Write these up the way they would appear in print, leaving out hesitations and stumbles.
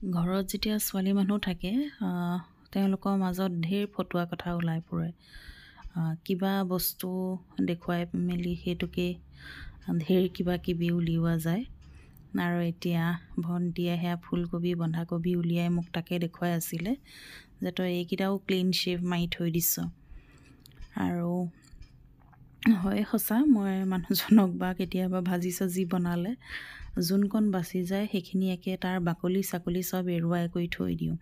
ঘৰত যেতিয়া ছোৱালী মানুহ থাকে তেওঁলোকৰ মাজত ঢেৰ ফটুৱা কথা ওলাই পৰে। কিবা বস্তু দেখুৱাই মেলি সেইটোকে ঢেৰ কিবা কিবি উলিওৱা যায়। আৰু এতিয়া ভণ্টিয়ে সেয়া ফুলকবি বন্ধাকবি উলিয়াই মোক তাকে দেখুৱাই আছিলে যে তই এইকেইটাও ক্লিন শ্বেভ মাৰি থৈ দিছ। আৰু হয় সঁচা, মই মানুহজনক বা কেতিয়াবা ভাজি চাজি বনালে যোনকণ বাচি যায় সেইখিনি একে তাৰ বাকলি চাকলি চব এৰুৱাই কৰি থৈ দিওঁ।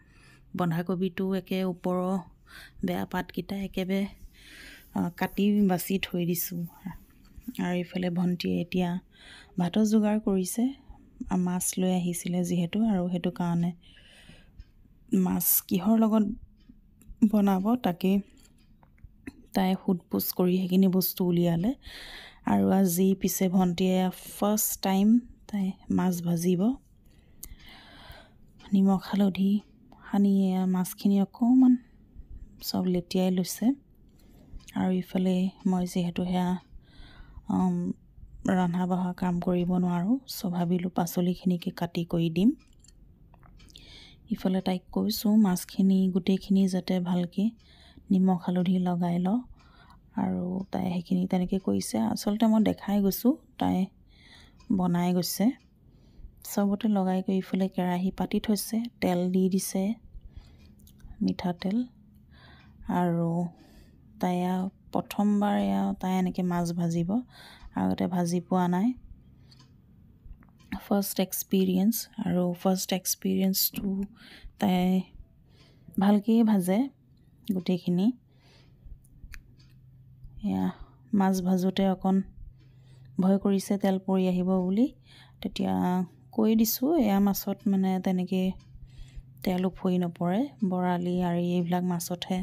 বন্ধাকবিটো একে ওপৰৰ বেয়া পাতকেইটা একেবাৰে কাটি বাচি থৈ দিছোঁ। আৰু ইফালে ভণ্টিয়ে এতিয়া ভাতৰ যোগাৰ কৰিছে। মাছ লৈ আহিছিলে যিহেতু, আৰু সেইটো কাৰণে মাছ কিহৰ লগত বনাব তাকেই তাই সোধ পোছ কৰি সেইখিনি বস্তু উলিয়ালে। আৰু আজি পিছে ভণ্টিয়ে ফাৰ্ষ্ট টাইম তাই মাছ ভাজিব। নিমখ হালধি সানি মাছখিনি অকণমান চব লেটিয়াই লৈছে। আৰু ইফালে মই যিহেতু সেয়া ৰন্ধা বঢ়া কাম কৰিব নোৱাৰোঁ, ভাবিলোঁ পাচলিখিনিকে কাটি কৰি দিম। ইফালে তাইক কৈছোঁ মাছখিনি গোটেইখিনি যাতে ভালকৈ নিমখ হালধি লগাই লওঁ, আৰু তাই সেইখিনি তেনেকৈ কৰিছে। আচলতে মই দেখাই গৈছোঁ, তাই বনাই গৈছে। চবতে লগাই কৰি ইফালে কেৰাহী পাতি থৈছে, তেল দি দিছে, মিঠাতেল। আৰু তাই প্ৰথমবাৰ তাই এনেকৈ মাছ ভাজিব, আগতে ভাজি পোৱা নাই, ফাৰ্ষ্ট এক্সপিৰিয়েঞ্চ। আৰু ফাৰ্ষ্ট এক্সপিৰিয়েঞ্চটো তাই ভালকৈয়ে ভাজে গোটেইখিনি। মাছ ভাজোঁতে অকণ ভয় কৰিছে তেল পৰি আহিব বুলি, তেতিয়া কৈ দিছোঁ এয়া মাছত মানে তেনেকৈ তেল উফৰি নপৰে। বৰালি আৰু এইবিলাক মাছতহে,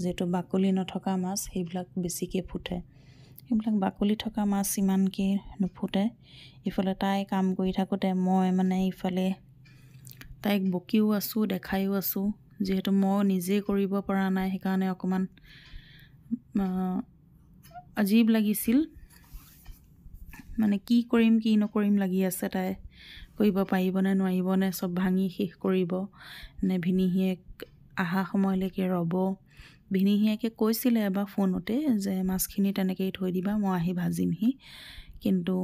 যিহেতু বাকলি নথকা মাছ সেইবিলাক বেছিকৈ ফুটে, সেইবিলাক বাকলি থকা মাছ ইমানকৈ নুফুটে। ইফালে তাই কাম কৰি থাকোঁতে মই মানে ইফালে তাইক বকিও আছোঁ, দেখাইও আছোঁ। যিহেতু মই নিজেই কৰিব পৰা নাই, সেইকাৰণে অকণমান আজীৱ লাগিছিল, মানে কি কৰিম কি নকৰিম লাগি আছে। তাই কৰিব পাৰিবনে নোৱাৰিবনে, চব ভাঙি শেষ কৰিব নে ভিনিহিয়েক অহা সময়লৈকে ৰ'ব। ভিনিহিয়েকে কৈছিলে এবাৰ ফোনতে যে মাছখিনি তেনেকৈয়ে থৈ দিবা, মই আহি ভাজিমহি, কিন্তু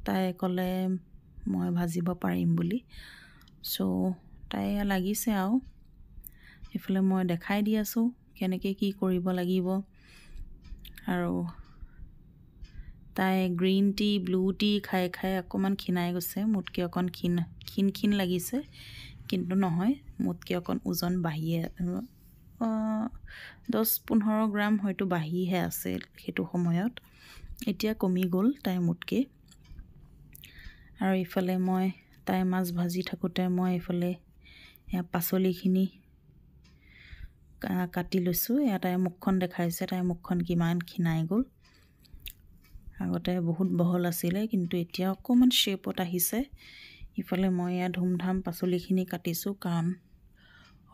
তাই ক'লে মই ভাজিব পাৰিম বুলি। তাই লাগিছে আৰু এইফালে মই দেখাই দি আছোঁ কেনেকৈ কি কৰিব লাগিব। আৰু তাই গ্ৰীণ টি ব্লু টি খাই খাই অকণমান ক্ষীণাই গৈছে, মোতকৈ অকণ ক্ষীণ লাগিছে, কিন্তু নহয়, মোতকৈ অকণ ওজন বাঢ়িয়ে 10-15 গ্ৰাম হয়তো বাঢ়িহে আছে সেইটো সময়ত, এতিয়া কমি গ'ল তাই মোতকৈ। আৰু ইফালে মই তাই মাছ ভাজি থাকোঁতে মই এইফালে পাচলিখিনি কাটি লৈছোঁ। তাই মুখখন দেখাইছে, তাইৰ মুখখন কিমান ক্ষীণাই গ'ল। আগতে বহুত বহল আছিলে, কিন্তু এতিয়া অকণমান শ্বেপত আহিছে। ইফালে মই ধুমধাম পাচলিখিনি কাটিছোঁ, কাৰণ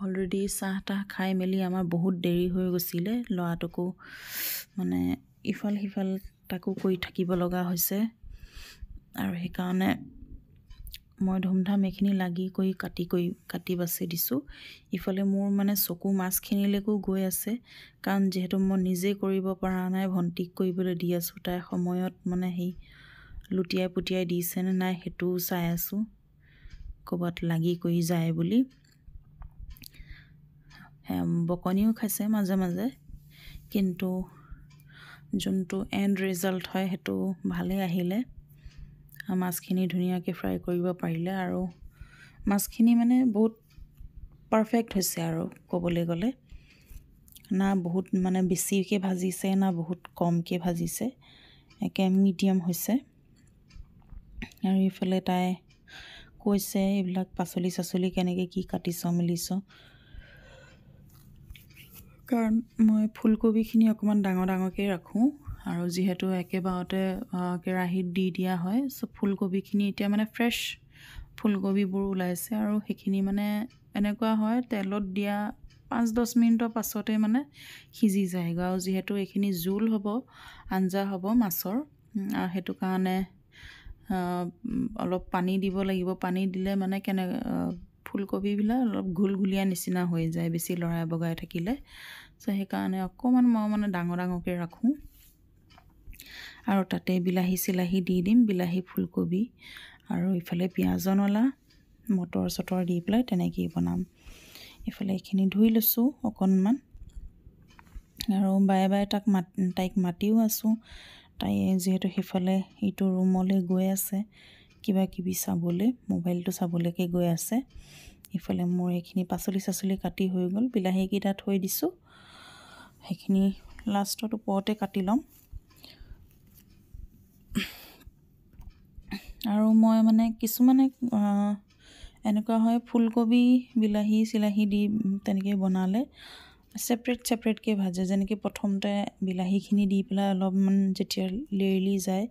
অলৰেডি চাহ তাহ খাই মেলি আমাৰ বহুত দেৰি হৈ গৈছিলে। ল'ৰাটোকো মানে ইফাল সিফাল তাকো কৰি থাকিব লগা হৈছে, আৰু সেইকাৰণে মই ধুমধাম এইখিনি লাগি কৰি কাটি বাচি দিছোঁ। ইফালে মোৰ মানে চকু মাছখিনিলৈকো গৈ আছে, কাৰণ যিহেতু মই নিজে কৰিব পৰা নাই, ভণ্টিক কৰিবলৈ দি আছোঁ। তাই সময়ত মানে সেই লুটিয়াই পুটিয়াই দিছেনে নাই সেইটোও চাই আছোঁ, ক'ৰবাত লাগি কৰি যায় বুলি। বকনিও খাইছে মাজে মাজে, কিন্তু যোনটো এণ্ড ৰিজাল্ট হয় সেইটো ভালেই আহিলে। মাছখিনি ধুনীয়াকৈ ফ্ৰাই কৰিব পাৰিলে, আৰু মাছখিনি মানে বহুত পাৰফেক্ট হৈছে। আৰু ক'বলৈ গ'লে না বহুত মানে বেছিকৈ ভাজিছে না বহুত কমকৈ ভাজিছে, একে মিডিয়াম হৈছে। আৰু ইফালে তাই কৈছে এইবিলাক পাচলি চাচলি কেনেকৈ কি কাটিছ মেলিছ, কাৰণ মই ফুলকবিখিনি অকণমান ডাঙৰ ডাঙৰকৈ ৰাখোঁ, আৰু যিহেতু একেবাৰতে কেৰাহীত দি দিয়া হয়, ফুলকবিখিনি এতিয়া মানে ফ্ৰেছ ফুলকবিবোৰ ওলাইছে, আৰু সেইখিনি মানে এনেকুৱা হয় তেলত দিয়া 5-10 মিনিটৰ পাছতে মানে সিজি যায়গৈ। আৰু যিহেতু এইখিনি জোল হ'ব, আঞ্জা হ'ব মাছৰ, সেইটো কাৰণে অলপ পানী দিব লাগিব। পানী দিলে মানে ফুলকবিবিলাক অলপ ঘুলঘুলীয়া নিচিনা হৈ যায় বেছি লৰাই বগাই থাকিলে। চ' সেইকাৰণে অকণমান মই মানে ডাঙৰ ডাঙৰকৈ ৰাখোঁ আৰু তাতে বিলাহী চিলাহী দি দিম, বিলাহী ফুলকবি আৰু ইফালে পিঁয়াজ নলা মটৰ চটৰ দি পেলাই তেনেকৈয়ে বনাম। এইফালে এইখিনি ধুই লৈছোঁ অকণমান আৰু বাৰে বাৰে তাইক মাতিও আছোঁ। তাই যিহেতু সেইফালে ইটো ৰুমলৈ গৈ আছে কিবা কিবি চাবলৈ, মোবাইলটো চাবলৈকে গৈ আছে। ইফালে মোৰ এইখিনি পাচলি চাচলি কাটি হৈ গ'ল, বিলাহীকেইটা থৈ দিছোঁ, সেইখিনি লাষ্টত ওপৰতে কাটি ল'ম। আৰু মই মানে কিছুমানে এনেকুৱা হয় ফুলকবি বিলাহী চিলাহী দি তেনেকৈ বনালে ছেপাৰেটকৈ ভাজে। যেনেকৈ প্ৰথমতে বিলাহীখিনি দি পেলাই অলপমান যেতিয়া লেৰেলি যায়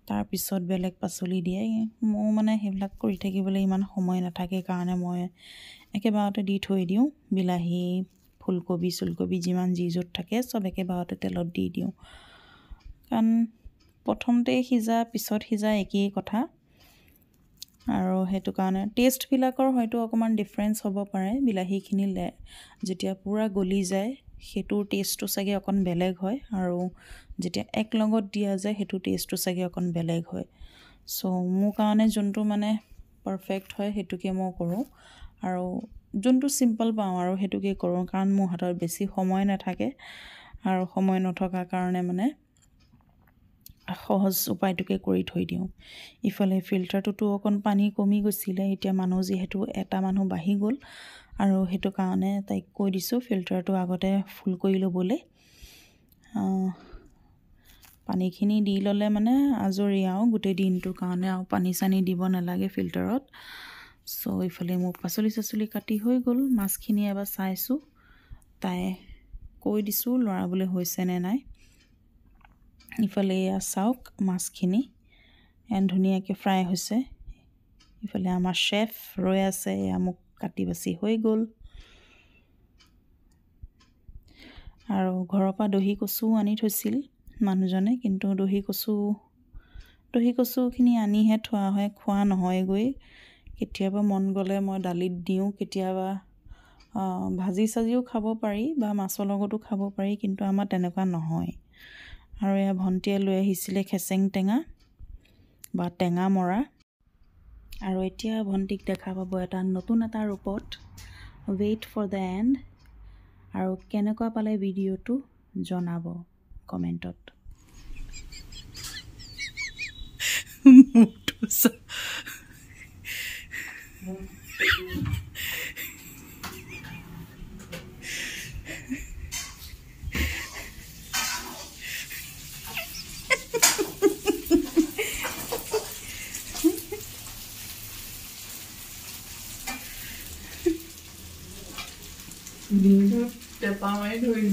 তাৰপিছত বেলেগ পাচলি দিয়ে। মোৰ মানে সেইবিলাক কৰি থাকিবলৈ ইমান সময় নাথাকে কাৰণে মই একেবাৰতে দি থৈ দিওঁ। বিলাহী ফুলকবি চুলকবি যিমান যি য'ত থাকে চব একেবাৰতে তেলত দি দিওঁ, কাৰণ প্ৰথমতে সিজা পিছত সিজা একেই কথা। আৰু সেইটো কাৰণে টেষ্টবিলাকৰ হয়তো অকণমান ডিফাৰেঞ্চ হ'ব পাৰে। বিলাহীখিনি যেতিয়া পূৰা গলি যায় সেইটোৰ টেষ্টটো চাগে অকণ বেলেগ হয়, আৰু যেতিয়া এক লগত দিয়া যায় সেইটো টেষ্টটো চাগে অকণ বেলেগ হয়। চ' মোৰ কাৰণে যোনটো মানে পাৰফেক্ট হয় সেইটোকে মই কৰোঁ, আৰু যোনটো চিম্পল পাওঁ আৰু সেইটোকে কৰোঁ, কাৰণ মোৰ হাতত বেছি সময় নাথাকে আৰু সময় নথকাৰ কাৰণে মানে সহজ উপায়টোকে কৰি থৈ দিওঁ। ইফালে ফিল্টাৰটোতো অকণ পানী কমি গৈছিলে, এতিয়া মানুহ যিহেতু এটা মানুহ বাঢ়ি গ'ল আৰু সেইটো কাৰণে তাইক কৈ দিছোঁ ফিল্টাৰটো আগতে ফুল কৰি ল'বলৈ। পানীখিনি দি ল'লে মানে আজৰি আৰু গোটেই দিনটোৰ কাৰণে আৰু পানী চানী দিব নালাগে ফিল্টাৰত। চ' ইফালে মোৰ পাচলি চাচলি কাটি হৈ গ'ল, মাছখিনি এবাৰ চাইছোঁ, তাই কৈ দিছোঁ লৰাবলৈ হৈছেনে নাই। ইফালে এয়া চাওক মাছখিনি ধুনীয়াকৈ ফ্ৰাই হৈছে। ইফালে আমাৰ চেফ ৰৈ আছে, এয়া মোক কাটি বাছি হৈ গ'ল। আৰু ঘৰৰ পৰা দহি কচুও আনি থৈছিল মানুহজনে, কিন্তু দহি কচুখিনি আনিহে থোৱা হয়, খোৱা নহয়গৈ। কেতিয়াবা মন গ'লে মই দালিত দিওঁ, কেতিয়াবা ভাজি চাজিও খাব পাৰি বা মাছৰ লগতো খাব পাৰি, কিন্তু আমাৰ তেনেকুৱা নহয়। আৰু এয়া ভণ্টিয়ে লৈ আহিছিলে খেচেং টেঙা বা টেঙা মৰা, আৰু এতিয়া ভণ্টিক দেখা পাব এটা নতুন এটা ৰূপত। Wait for the end. আৰু কেনেকুৱা পালে ভিডিঅ'টো জনাব কমেণ্টত। Dijo, te pago eso y